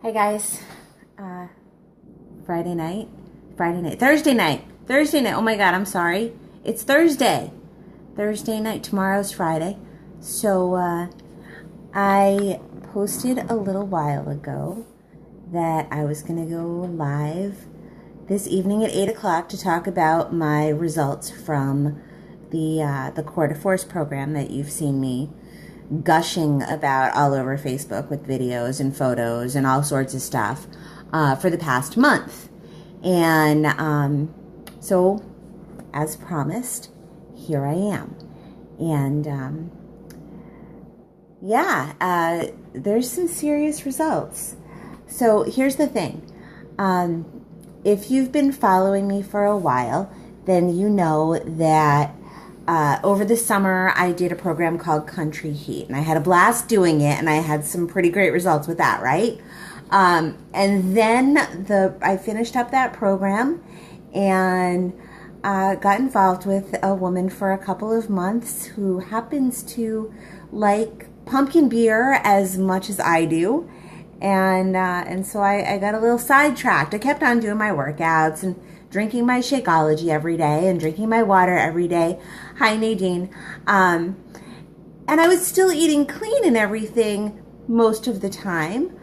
Hi guys, uh, Thursday night. Oh my God, I'm sorry. It's Thursday night. Tomorrow's Friday. So, I posted a little while ago that I was going to go live this evening at 8 o'clock to talk about my results from the Core de Force program that you've seen me gushing about all over Facebook with videos and photos and all sorts of stuff for the past month. And so, as promised, here I am. And there's some serious results. So here's the thing. If you've been following me for a while, then you know that over the summer, I did a program called Country Heat, and I had a blast doing it, and I had some pretty great results with that, right? And then I finished up that program and got involved with a woman for a couple of months who happens to like pumpkin beer as much as I do. And so I got a little sidetracked. I kept on doing my workouts and drinking my Shakeology every day and drinking my water every day. Hi, Nadine. And I was still eating clean and everything most of the time,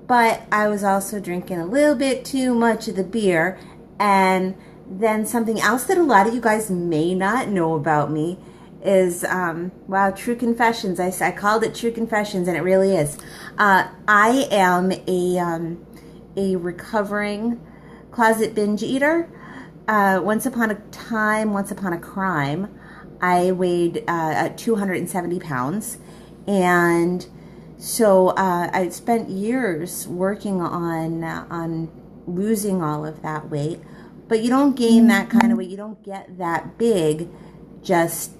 but I was also drinking a little bit too much of the beer. And then something else that a lot of you guys may not know about me is, True Confessions. I called it True Confessions, and it really is. I am a recovering closet binge eater. Once upon a crime, I weighed 270 pounds. And so I spent years working on losing all of that weight. But you don't gain that kind of weight. You don't get that big just,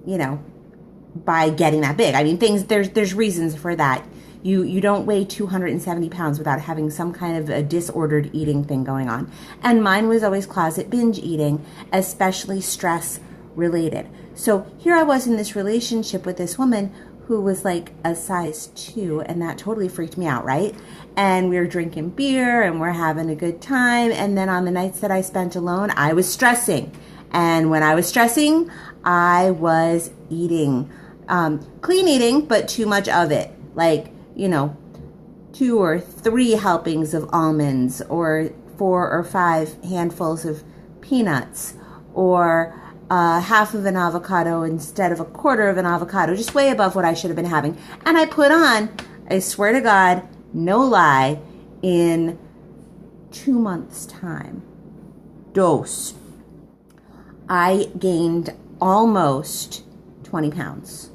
by getting that big. I mean, there's reasons for that. You don't weigh 270 pounds without having some kind of a disordered eating thing going on. And mine was always closet binge eating, especially stress related. So here I was in this relationship with this woman who was like a size 2, and that totally freaked me out, right? And we were drinking beer and we're having a good time. And then on the nights that I spent alone, I was stressing. And when I was stressing, I was eating, clean eating, but too much of it. Like, 2 or 3 helpings of almonds, or 4 or 5 handfuls of peanuts, or half of an avocado instead of a quarter of an avocado, just way above what I should have been having. And I put on, I swear to God, no lie, in 2 months' time, I gained almost 20 pounds.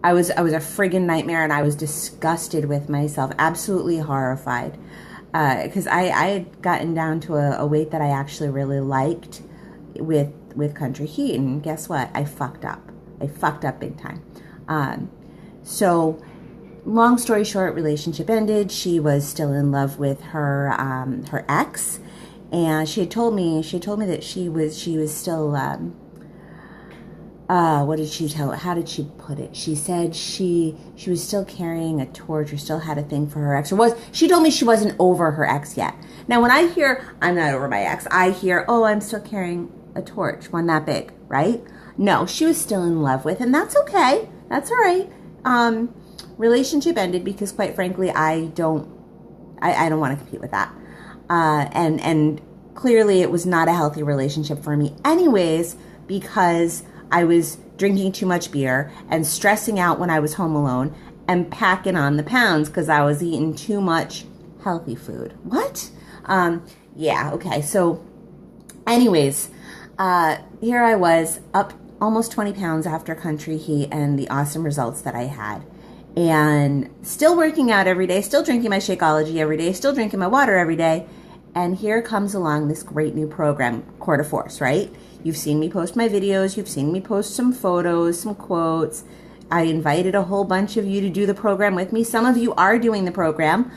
I was a friggin' nightmare, and I was disgusted with myself, absolutely horrified, because I had gotten down to a weight that I actually really liked with Country Heat, and guess what? I fucked up big time. So long story short, relationship ended. She was still in love with her ex, and she told me that she was still what did she tell? How did she put it? She said she was still carrying a torch, or still had a thing for her ex, she told me she wasn't over her ex yet. Now, when I hear I'm not over my ex, I hear, oh, I'm still carrying a torch, one that big, right? No, she was still in love with, and that's okay. That's all right. Relationship ended because, quite frankly, I don't want to compete with that. And clearly it was not a healthy relationship for me anyways, because I was drinking too much beer and stressing out when I was home alone and packing on the pounds because I was eating too much healthy food. What? Okay. So anyways, here I was, up almost 20 pounds after Country Heat and the awesome results that I had. And still working out every day, still drinking my Shakeology every day, still drinking my water every day. And here comes along this great new program, Core de Force, right? You've seen me post my videos. You've seen me post some photos, some quotes. I invited a whole bunch of you to do the program with me. Some of you are doing the program.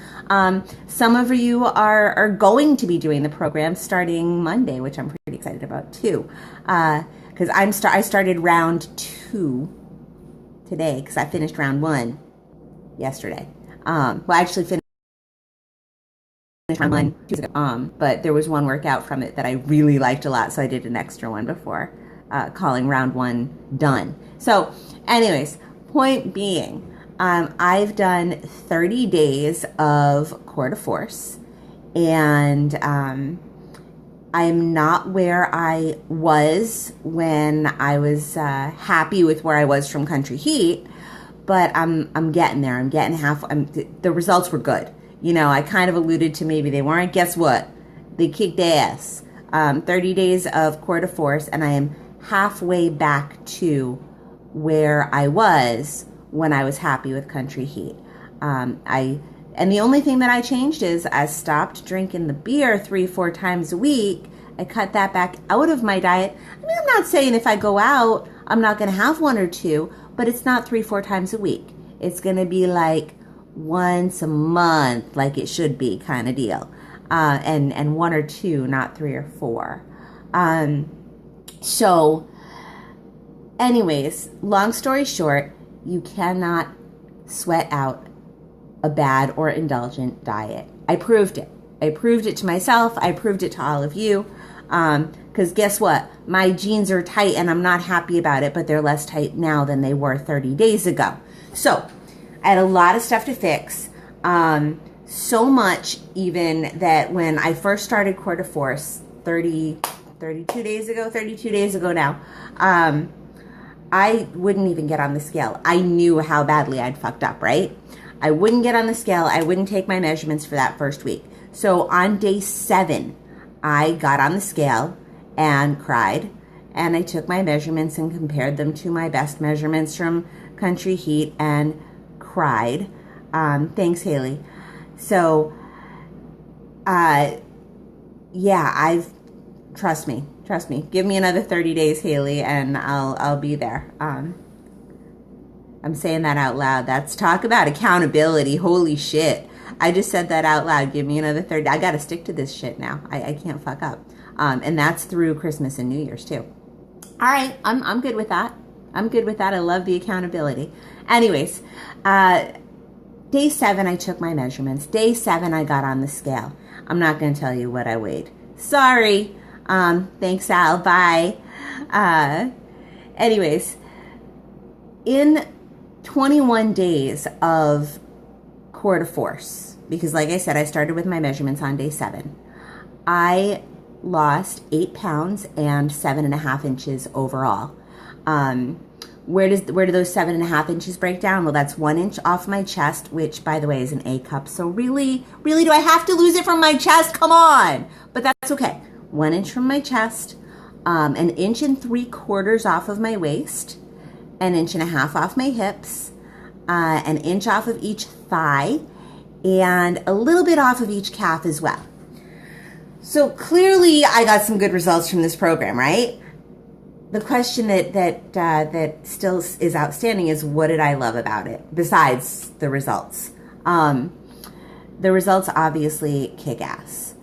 Some of you are going to be doing the program starting Monday, which I'm pretty excited about too. Because I started round 2 today because I finished round 1 yesterday. Well, I actually finished one, but there was one workout from it that I really liked a lot, so I did an extra one before calling round one done. So, anyways, point being, I've done 30 days of Core de Force, and I'm not where I was when I was happy with where I was from Country Heat, but I'm getting there. I'm getting the results were good. You know, I kind of alluded to maybe they weren't. Guess what? They kicked ass. 30 days of Core de Force, and I am halfway back to where I was when I was happy with Country Heat. And the only thing that I changed is I stopped drinking the beer 3-4 times a week. I cut that back out of my diet. I mean, I'm not saying if I go out, I'm not going to have one or two, but it's not 3-4 times a week. It's going to be like once a month, like it should be, kind of deal. And 1 or 2, not 3 or 4. So, anyways, long story short, you cannot sweat out a bad or indulgent diet. I proved it. I proved it to myself. I proved it to all of you. Because guess what? My jeans are tight and I'm not happy about it, but they're less tight now than they were 30 days ago. So I had a lot of stuff to fix. So much even that when I first started Core de Force 32 days ago now, I wouldn't even get on the scale. I knew how badly I'd fucked up, right? I wouldn't get on the scale. I wouldn't take my measurements for that first week. So on day 7, I got on the scale and cried. And I took my measurements and compared them to my best measurements from Country Heat and cried. Thanks, Haley. So, yeah, trust me. Give me another 30 days, Haley, and I'll be there. I'm saying that out loud. That's talk about accountability. Holy shit. I just said that out loud. Give me another 30. I got to stick to this shit now. I can't fuck up. And that's through Christmas and New Year's too. All right. I'm good with that. I love the accountability. Anyways, day 7, I took my measurements. Day 7, I got on the scale. I'm not going to tell you what I weighed. Sorry. Thanks, Al. Bye. Anyways, in 21 days of Core de Force, because like I said, I started with my measurements on day 7, I lost 8 pounds and 7.5 inches overall. Where do those 7.5 inches break down? Well, that's 1 inch off my chest, which by the way is an A cup. So really do I have to lose it from my chest? Come on. But that's okay. 1 inch from my chest, 1 3/4 inches off of my waist, 1.5 inches off my hips, 1 inch off of each thigh, and a little bit off of each calf as well. So clearly I got some good results from this program, right? The question that still is outstanding is, what did I love about it besides the results? The results obviously kick ass.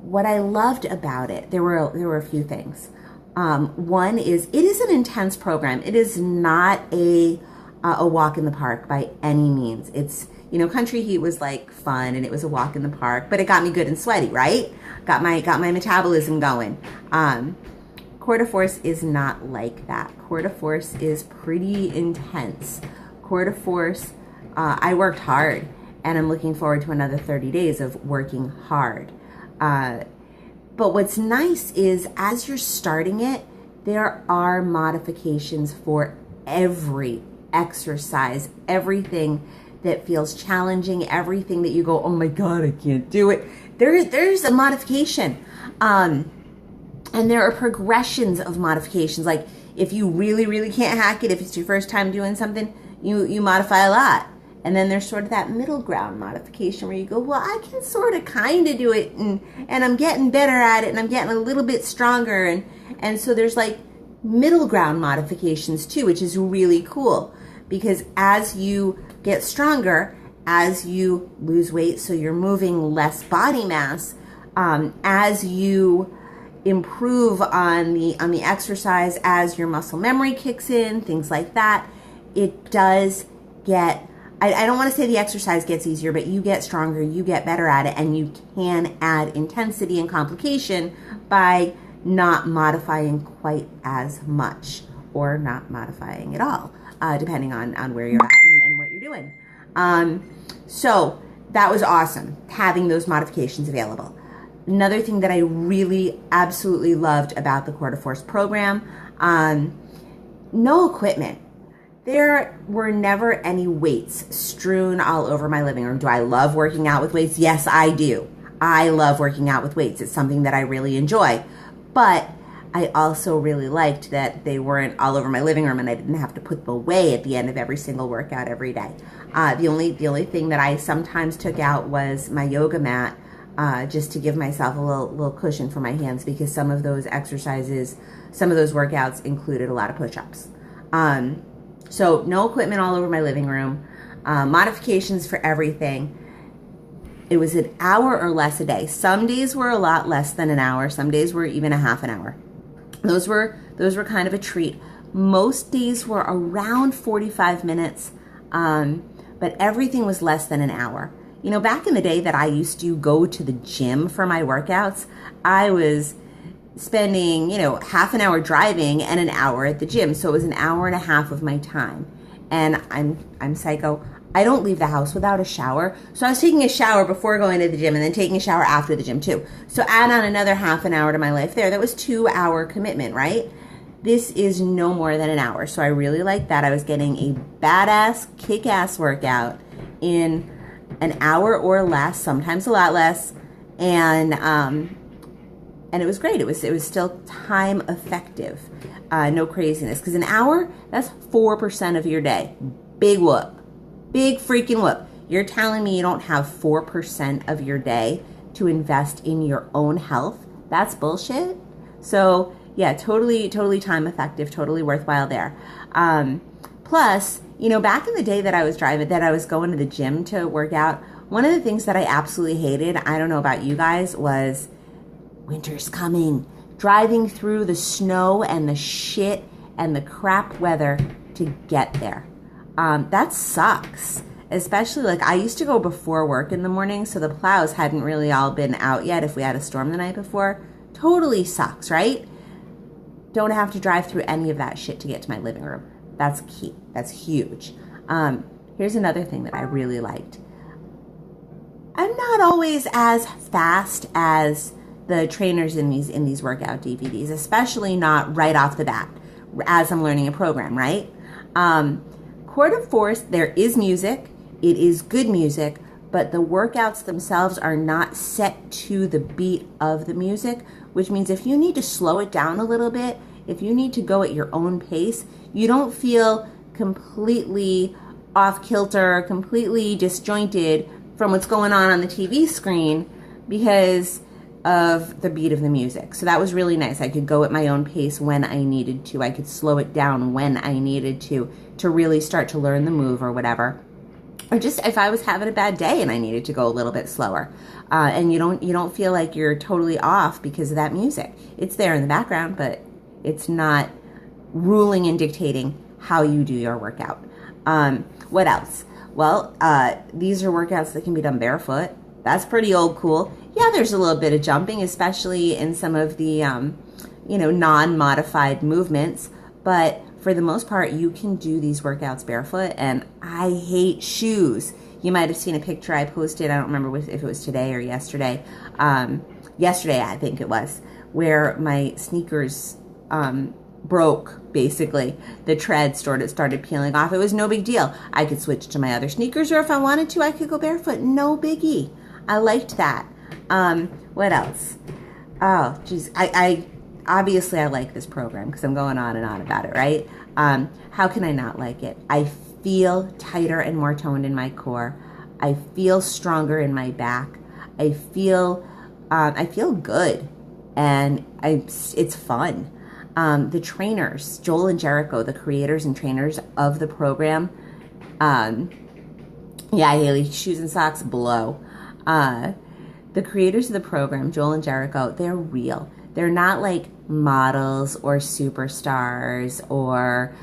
What I loved about it, there were a few things. One is it is an intense program. It is not a walk in the park by any means. It's, Country Heat was like fun and it was a walk in the park, but it got me good and sweaty, right? Got my metabolism going. Core de Force is not like that. Core de Force is pretty intense. Core de Force, I worked hard, and I'm looking forward to another 30 days of working hard. But what's nice is as you're starting it, there are modifications for every exercise, everything that feels challenging, everything that you go, oh my God, I can't do it. There's a modification. And there are progressions of modifications. Like if you really can't hack it, if it's your first time doing something, you modify a lot. And then there's sort of that middle ground modification where you go, well, I can sort of kind of do it, and I'm getting better at it, and I'm getting a little bit stronger. And so there's like middle ground modifications too, which is really cool, because as you get stronger, as you lose weight, so you're moving less body mass, as you improve on the exercise, as your muscle memory kicks in, things like that, it does get I don't want to say the exercise gets easier, but you get stronger, you get better at it, and you can add intensity and complication by not modifying quite as much or not modifying at all, depending on where you're at and what you're doing. So that was awesome, having those modifications available. Another thing that I really absolutely loved about the Core de Force program, no equipment. There were never any weights strewn all over my living room. Do I love working out with weights? Yes, I do. I love working out with weights. It's something that I really enjoy. But I also really liked that they weren't all over my living room and I didn't have to put them away at the end of every single workout every day. The only thing that I sometimes took out was my yoga mat, just to give myself a little cushion for my hands, because some of those exercises, some of those workouts included a lot of push-ups. So no equipment all over my living room, modifications for everything. It was an hour or less a day. Some days were a lot less than an hour. Some days were even a half an hour. Those were kind of a treat. Most days were around 45 minutes, but everything was less than an hour. You know, back in the day that I used to go to the gym for my workouts, I was spending, half an hour driving and an hour at the gym. So it was an hour and a half of my time. And I'm psycho. I don't leave the house without a shower. So I was taking a shower before going to the gym and then taking a shower after the gym too. So add on another half an hour to my life there. That was 2-hour commitment, right? This is no more than an hour. So I really liked that. I was getting a badass, kick-ass workout in an hour or less, sometimes a lot less. And it was great. It was still time effective. No craziness. Because an hour, that's 4% of your day. Big whoop. Big freaking whoop. You're telling me you don't have 4% of your day to invest in your own health? That's bullshit. So yeah, totally time effective, totally worthwhile there. Plus, back in the day that I was going to the gym to work out, one of the things that I absolutely hated, I don't know about you guys, was winter's coming. Driving through the snow and the shit and the crap weather to get there. That sucks. Especially, I used to go before work in the morning, so the plows hadn't really all been out yet if we had a storm the night before. Totally sucks, right? Don't have to drive through any of that shit to get to my living room. That's key. That's huge. Here's another thing that I really liked. I'm not always as fast as the trainers in these workout DVDs, especially not right off the bat as I'm learning a program, right? Core de Force, there is music. It is good music, but the workouts themselves are not set to the beat of the music, which means if you need to slow it down a little bit, if you need to go at your own pace, you don't feel completely off kilter, completely disjointed from what's going on the TV screen because of the beat of the music. So that was really nice. I could go at my own pace when I needed to. I could slow it down when I needed to really start to learn the move or whatever. Or just if I was having a bad day and I needed to go a little bit slower. And you don't feel like you're totally off because of that music. It's there in the background, but it's not ruling and dictating how you do your workout. What else? Well, these are workouts that can be done barefoot. That's pretty old cool. Yeah, there's a little bit of jumping, especially in some of the, non-modified movements. But for the most part, you can do these workouts barefoot. And I hate shoes. You might have seen a picture I posted. I don't remember if it was today or yesterday. Yesterday, I think it was, where my sneakers broke, basically. The tread started peeling off. It was no big deal. I could switch to my other sneakers, or if I wanted to, I could go barefoot. No biggie. I liked that. What else? Oh, geez. I obviously I like this program because I'm going on and on about it, right? How can I not like it? I feel tighter and more toned in my core. I feel stronger in my back. I feel good, and it's fun. The trainers, Joel and Jericho, the creators and trainers of the program. Yeah, Haley, shoes and socks blow. The creators of the program, Joel and Jericho, they're real. They're not like models or superstars or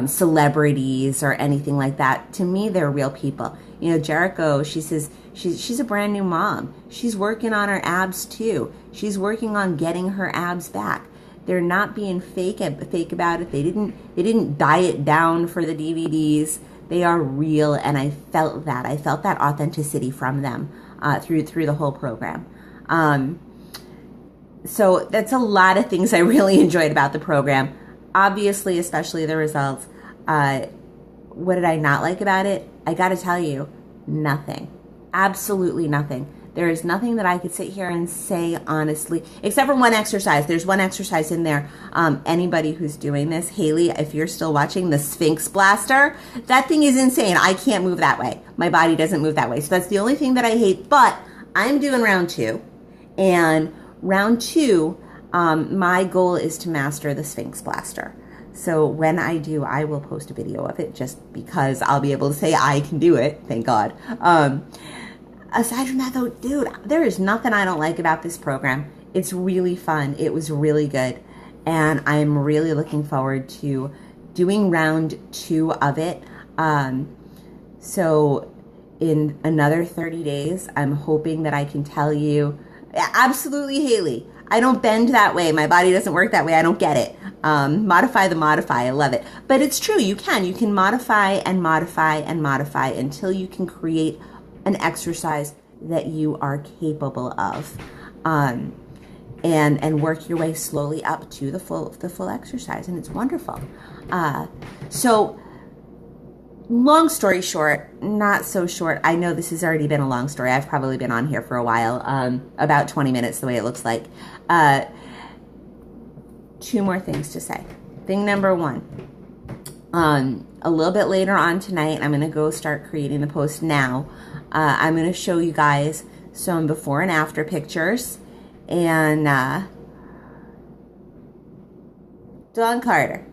celebrities or anything like that. To me, they're real people. You know, Jericho, she says she's a brand new mom. She's working on her abs too. She's working on getting her abs back. They're not being fake about it. They didn't diet down for the DVDs. They are real, and I felt that. I felt that authenticity from them through the whole program. So that's a lot of things I really enjoyed about the program. Obviously, especially the results. What did I not like about it? I got to tell you, nothing. Absolutely nothing. There is nothing that I could sit here and say honestly, except for one exercise. There's one exercise in there. Anybody who's doing this, Haley, if you're still watching, the Sphinx Blaster, that thing is insane. I can't move that way. My body doesn't move that way. So that's the only thing that I hate. But I'm doing round 2. And round 2, my goal is to master the Sphinx Blaster. So when I do, I will post a video of it just because I'll be able to say I can do it. Thank God. Aside from that, though, dude, there is nothing I don't like about this program. It's really fun. It was really good. And I'm really looking forward to doing round 2 of it. So in another 30 days, I'm hoping that I can tell you, absolutely, Haley, I don't bend that way. My body doesn't work that way. I don't get it. Modify the modify. I love it. But it's true. You can modify and modify and modify until you can create an exercise that you are capable of, and work your way slowly up to the full exercise, and it's wonderful. So long story short, not so short. I know this has already been a long story. I've probably been on here for a while, about 20 minutes the way it looks like. 2 more things to say. Thing number 1, a little bit later on tonight, I'm going to go start creating the post now. I'm going to show you guys some before and after pictures. And Dawn Carter,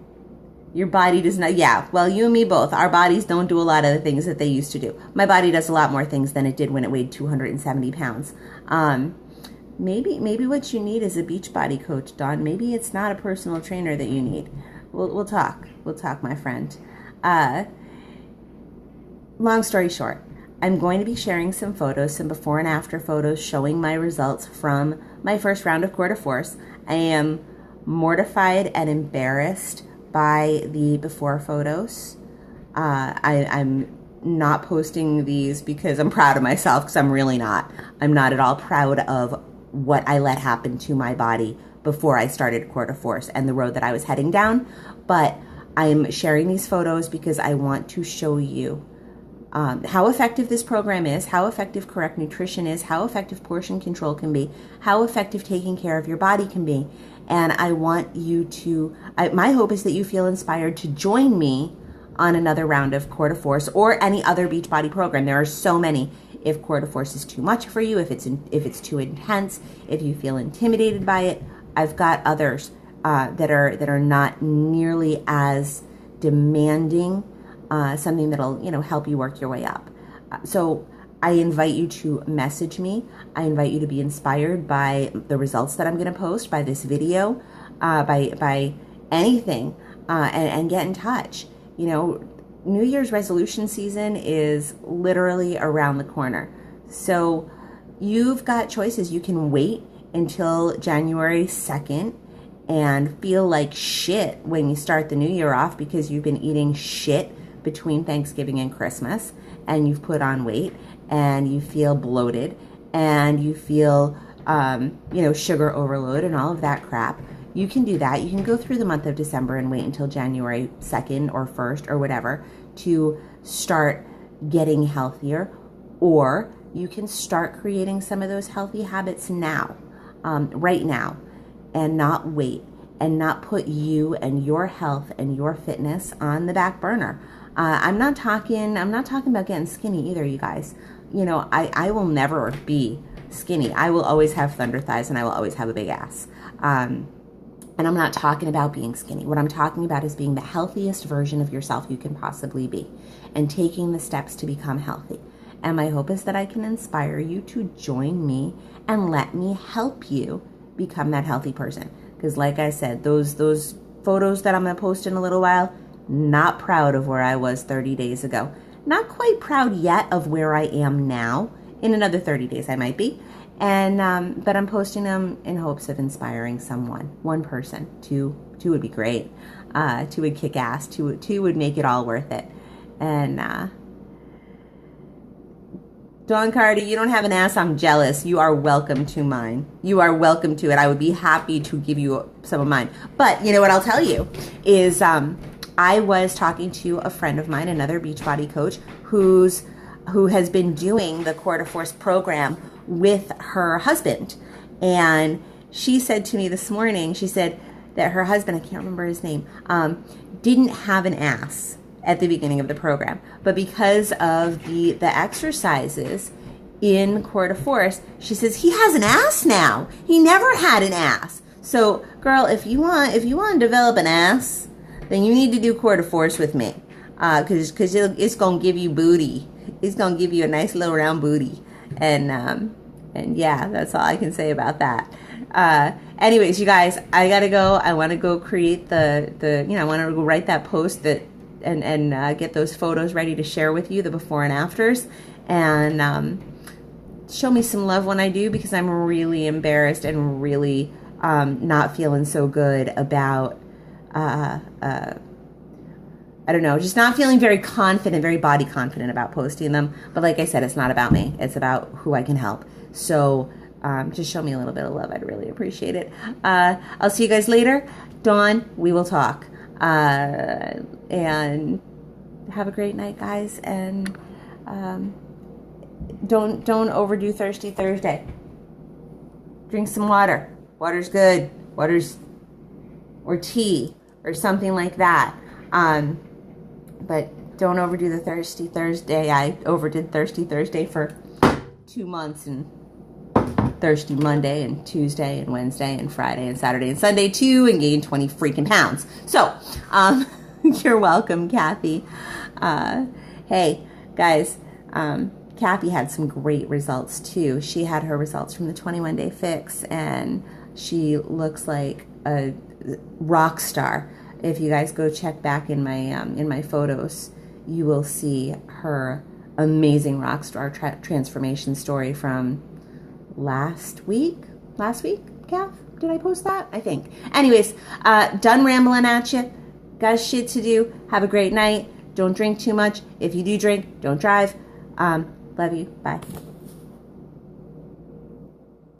your body does not, yeah, well, you and me both, our bodies don't do a lot of the things that they used to do. My body does a lot more things than it did when it weighed 270 pounds. Maybe what you need is a Beachbody coach, Dawn. Maybe it's not a personal trainer that you need. We'll talk. We'll talk, my friend. Long story short, I'm going to be sharing some photos, some before and after photos showing my results from my first round of Core de Force. I am mortified and embarrassed by the before photos. I'm not posting these because I'm proud of myself, because I'm really not. I'm not at all proud of what I let happen to my body before I started Core de Force and the road that I was heading down. But I'm sharing these photos because I want to show you how effective this program is, how effective correct nutrition is, how effective portion control can be, how effective taking care of your body can be. And I want you to, my hope is that you feel inspired to join me on another round of Core de Force or any other Beachbody program. There are so many. If Core de Force is too much for you, if it's too intense, if you feel intimidated by it, I've got others that are not nearly as demanding. Something that'll help you work your way up. So I invite you to message me. I invite you to be inspired by the results that I'm going to post, by this video, by anything, and get in touch. New Year's resolution season is literally around the corner. So you've got choices. You can wait until January 2nd and feel like shit when you start the new year off because you've been eating shit between Thanksgiving and Christmas, and you've put on weight, and you feel bloated, and you feel, sugar overload and all of that crap. You can do that. You can go through the month of December and wait until January 2nd or 1st or whatever to start getting healthier, or you can start creating some of those healthy habits now, right now, and not wait, and not put you and your health and your fitness on the back burner. I'm not talking about getting skinny either, you guys. I will never be skinny. I will always have thunder thighs and I will always have a big ass. And I'm not talking about being skinny. What I'm talking about is being the healthiest version of yourself you can possibly be and taking the steps to become healthy. And my hope is that I can inspire you to join me and let me help you become that healthy person. Because like I said, those photos that I'm going to post in a little while, Not proud of where I was 30 days ago. Not quite proud yet of where I am now. In another 30 days I might be. And but I'm posting them in hopes of inspiring someone. One person. Two would be great. Two would kick ass. Two would make it all worth it. And Dawn Carter, you don't have an ass. I'm jealous. You are welcome to mine. You are welcome to it. I would be happy to give you some of mine. But you know what I'll tell you is I was talking to a friend of mine, another Beachbody coach, who has been doing the Core de Force program with her husband. And she said to me this morning, she said that her husband, I can't remember his name, didn't have an ass at the beginning of the program. But because of the exercises in Core de Force, she says he has an ass now. He never had an ass. So, girl, if you want to develop an ass, then you need to do Core de Force with me. Because it's going to give you booty. It's going to give you a nice little round booty. And yeah, that's all I can say about that. Anyways, you guys, I got to go. I want to go create I want to go write that post that and get those photos ready to share with you, the before and afters, and show me some love when I do, because I'm really embarrassed and really not feeling so good about I don't know, just not feeling very confident, very body confident about posting them. But like I said, it's not about me. It's about who I can help. So just show me a little bit of love. I'd really appreciate it. I'll see you guys later. Dawn, we will talk. And have a great night, guys. And don't overdo Thirsty Thursday. Drink some water. Water's good. Or tea or something like that. But don't overdo the Thirsty Thursday. I overdid Thirsty Thursday for 2 months, and Thirsty Monday and Tuesday and Wednesday and Friday and Saturday and Sunday too, and gained 20 freaking pounds. So, you're welcome, Kathy. Hey, guys, Kathy had some great results too. She had her results from the 21-day fix, and she looks like a rock star. If you guys go check back in my photos, you will see her amazing rock star transformation story from last week, Kath? Did I post that? I think. Anyways, done rambling at you. Got shit to do. Have a great night. Don't drink too much. If you do drink, don't drive. Love you. Bye.